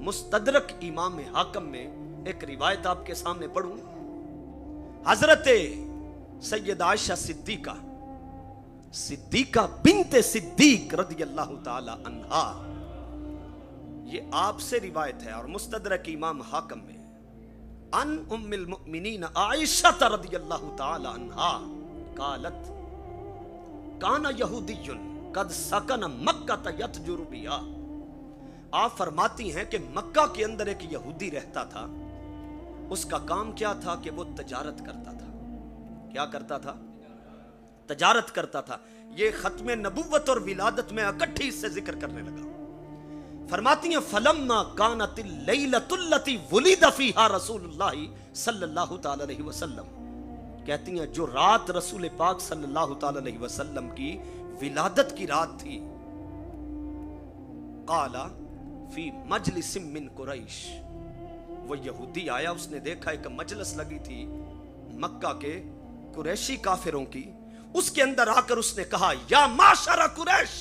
मुस्तदरक इमाम हाकम में एक रिवायत आपके सामने पढ़ूं। हजरत सैयद आयशा सिद्दीका बिनते सिद्दीक रदियल्लाहु ताला अन्हा, ये आपसे रिवायत है और मुस्तदरक इमाम हाकम में, अन उम्मिल मुमिनीन आयशा रदियल्लाहु ताला अन्हा कालत काना यहूदियुन कद सकन मक्का यतजुरु बिहा। आप फरमाती हैं कि मक्का के अंदर एक यहूदी रहता था। उसका काम क्या था कि वो तजारत करता था। क्या करता था? तजारत करता था। ये खत्म नबुव्वत और विलादत में इकट्ठी इससे जिक्र करने लगा। फरमाती हैं फलम्मा कानतिल लैलतुल्लती वुलिद फीहा रसूलुल्लाह सल्लल्लाहु तआला अलैहि वसल्लम, कहती हैं जो रात रसूल पाक सल्लल्लाहु तआला अलैहि वसल्लम की विलादत की रात थी, काला फी मजलिसिम मिन कुरैश, वो यहूदी आया, उसने देखा एक मजलिस लगी थी मक्का के कुरैशी काफिरों की, उसके अंदर आकर उसने कहा या माशरा कुरैश।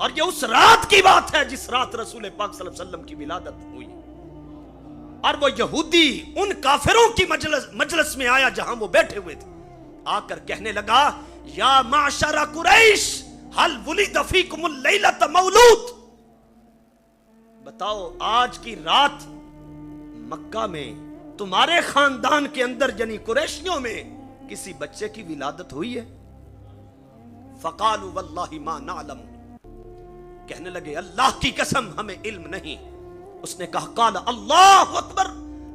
और ये उस रात की बात है जिस रात रसूल पाक सल्लल्लाहु अलैहि वसल्लम की विलादत हुई। और वो यहूदी उन काफिरों की मजलिस में आया जहां वो बैठे हुए थे, आकर कहने लगा या माशरा कुरैश हल वुलिद फीकुमुल लैलत मौलूद, बताओ आज की रात मक्का में तुम्हारे खानदान के अंदर यानी कुरैशियों में किसी बच्चे की विलादत हुई है? फकालू वल्लाहि मा नालम, कहने लगे अल्लाह की कसम हमें इल्म नहीं। उसने कहा काल अल्लाहु अकबर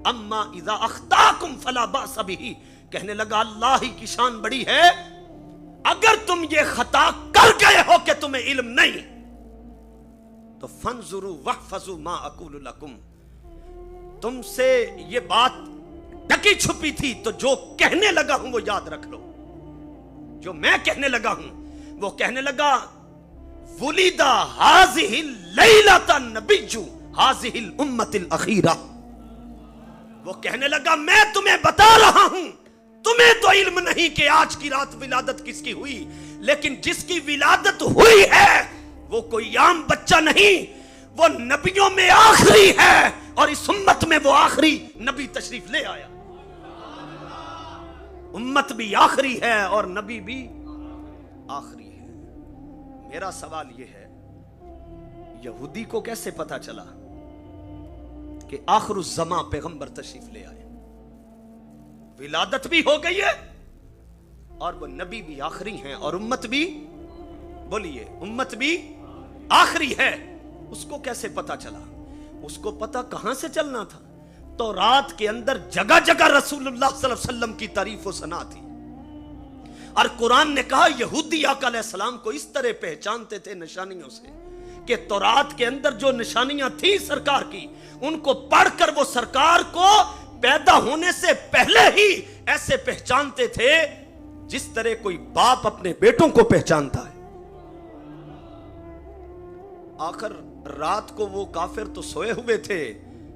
अम्मा इज़ा अख्ताकुम फला बास बिही, कहने लगा अल्लाह ही की शान बड़ी है, अगर तुम ये खता कर गए हो कि तुम्हें इल्म नहीं तो फंजुरू वहफजू मा अकूलु लकुम, तुमसे ये बात ढकी छुपी थी तो जो कहने लगा हूं वो याद रख लो। जो मैं कहने लगा हूं वो कहने लगा वुलिदा हाज़िहिल लैलतन नबिय्यु हाज़िहिल उम्मतिल अखीरा, वो कहने लगा मैं तुम्हें बता रहा हूं, तुम्हें तो इल्म नहीं कि आज की रात विलादत किसकी हुई, लेकिन जिसकी विलादत हुई है वो कोई आम बच्चा नहीं, वो नबियों में आखिरी है और इस उम्मत में वो आखिरी नबी तशरीफ ले आया। उम्मत भी आखिरी है और नबी भी आखिरी है। मेरा सवाल यह है, यहूदी को कैसे पता चला कि आखिरुज़्ज़मा पैगंबर तशरीफ ले आए? विलादत भी हो गई है और वो नबी भी आखिरी हैं और उम्मत भी, बोलिए, उम्मत भी आखिरी है। उसको कैसे पता चला? उसको पता कहां से चलना था? तो रात के अंदर जगह जगह रसूलुल्लाह सल्लल्लाहु अलैहि वसल्लम की तारीफ और सना थी। और कुरान ने कहा यहूदी आका अलैहिस्सलाम को इस तरह पहचानते थे निशानियों से कि तौरात के अंदर जो निशानियां थी सरकार की, उनको पढ़कर वो सरकार को पैदा होने से पहले ही ऐसे पहचानते थे जिस तरह कोई बाप अपने बेटों को पहचानता है। आखिर रात को वो काफिर तो सोए हुए थे,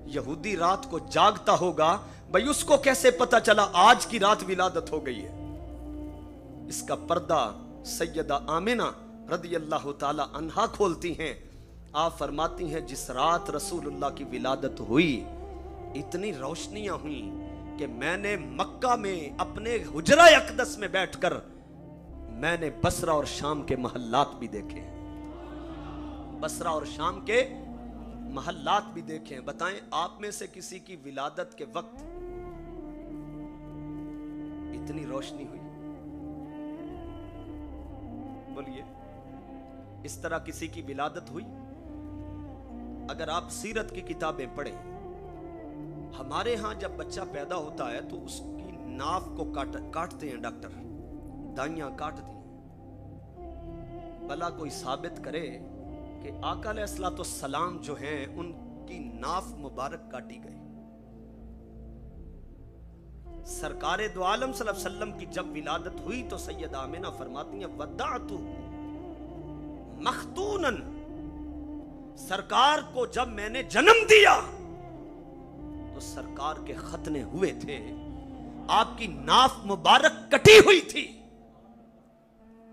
यहूदी रात को जागता होगा, भाई उसको कैसे पता चला आज की रात विलादत हो गई है? इसका पर्दा सैयदा आमिना रदियल्लाहु ताला अन्हा खोलती हैं। आप फरमाती हैं जिस रात रसूलुल्लाह की विलादत हुई इतनी रोशनियां हुई कि मैंने मक्का में अपने हुजरा अक़दस में बैठकर मैंने बसरा और शाम के महल्लात भी देखे। बसरा और शाम के महल्लात भी देखे। बताएं आप में से किसी की विलादत के वक्त इतनी रोशनी हुई? बोलिए, इस तरह किसी की विलादत हुई? अगर आप सीरत की किताबें पढ़ें, हमारे यहां जब बच्चा पैदा होता है तो उसकी नाफ को काटते हैं डॉक्टर, दाइयां काट दी। भला कोई साबित करे कि आका अलैहिस्सलाम जो हैं उनकी नाफ मुबारक काटी गई। सरकारे दो आलम सल्लल्लाहु अलैहि वसल्लम की जब विलादत हुई तो सैयदा आमिना फरमाती हैं वदाअतु मख्तूनन, सरकार को जब मैंने जन्म दिया तो सरकार के खतने हुए थे, आपकी नाफ मुबारक कटी हुई थी।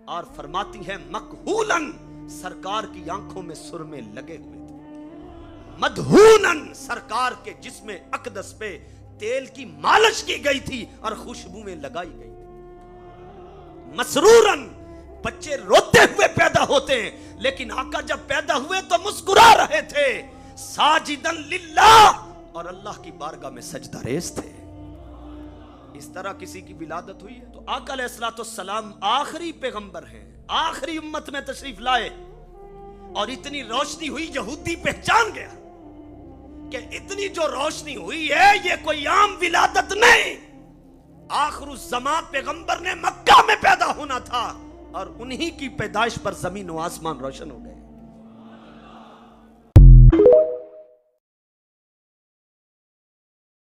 और फरमाती है मकहूलन, सरकार की आंखों में सुरमे लगे हुए थे। مدہونن، سرکار کے جسم اقدس پہ تیل کی مالش کی گئی تھی اور خوشبوئیں لگائی گئی تھی۔ مسرورن، بچے روتے ہوئے پیدا ہوتے ہیں لیکن آقا جب پیدا ہوئے تو مسکرا رہے تھے، ساجدن للہ، اور اللہ کی بارگاہ میں سجدہ ریز تھے۔ اس طرح کسی کی ولادت ہوئی ہے۔ تو آقا علیہ السلام آخری پیغمبر ہیں، آخری امت میں تشریف لائے، اور اتنی روشنی ہوئی یہودی پہچان گیا کہ اتنی جو روشنی ہوئی ہے یہ کوئی عام ولادت نہیں، آخر الزمان پیغمبر نے مکہ میں پیدا ہونا تھا، اور انہی کی پیدائش پر زمین و آسمان روشن ہو گئے۔